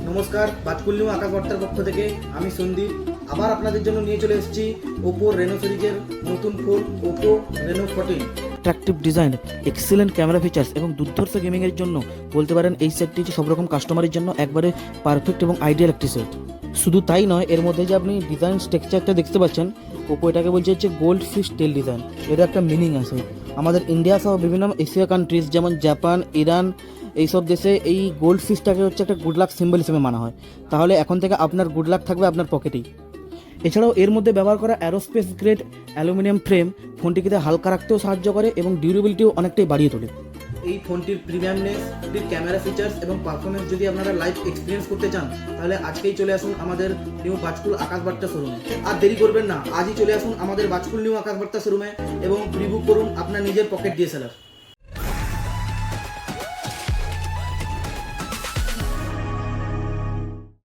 নমস্কার, বাজকুল নিউ আকাশ বার্তার পক্ষ থেকে আমি সন্দীপ আবার আপনাদের জন্য নিয়ে চলে এসেছি ওপো রেনো সিরিজের নতুন phone Oppo Reno 14। Attractive design, excellent camera features এবং দুর্ধর্ষ গেমিংয়ের জন্য বলতে পারেন এই সেটটি সব রকম কাস্টমারের জন্য একবারে পারফেক্ট এবং আইডিয়াল একটি সেট। শুধু তাই নয়, এর মধ্যে যে আপনি ডিজাইন স্ট্রাকচারটা দেখতে পাচ্ছেন, ওপো এটাকে বলছে হচ্ছে গোল্ড ফিশ টেল ডিজাইন। এটা একটা মিনিং আছে। আমাদের ইন্ডিয়া সহ বিভিন্ন এশিয়া কান্ট্রিজ যেমন জাপান, ইরান, এইসব দেশে এই গোল্ড ফিশটাকে হচ্ছে একটা গুড লাক সিম্বল হিসেবে মানা হয়। তাহলে এখন থেকে আপনার গুড লাক থাকবে আপনার পকেটেই। এছাড়াও এর মধ্যে ব্যবহার করা অ্যারোস্পেস গ্রেড অ্যালুমিনিয়াম ফ্রেম ফোনটিকে হালকা রাখতেও সাহায্য করে এবং ডিউরেবিলিটিও অনেকটাই বাড়িয়ে তোলে। এই ফোনটির প্রিমিয়ামনেস, এটির ক্যামেরা ফিচার্স এবং পারফরমেন্স যদি আপনারা লাইভ এক্সপিরিয়েন্স করতে চান, তাহলে আজকেই চলে আসুন আমাদের নিউ বাজকুল আকাশ বার্তা শোরুমে। আর দেরি করবেন না, আজই চলে আসুন আমাদের বাজকুল নিউ আকাশ বার্তা শোরুমে এবং প্রিবুক করুন আপনার নিজের পকেট ডিএসএলআর।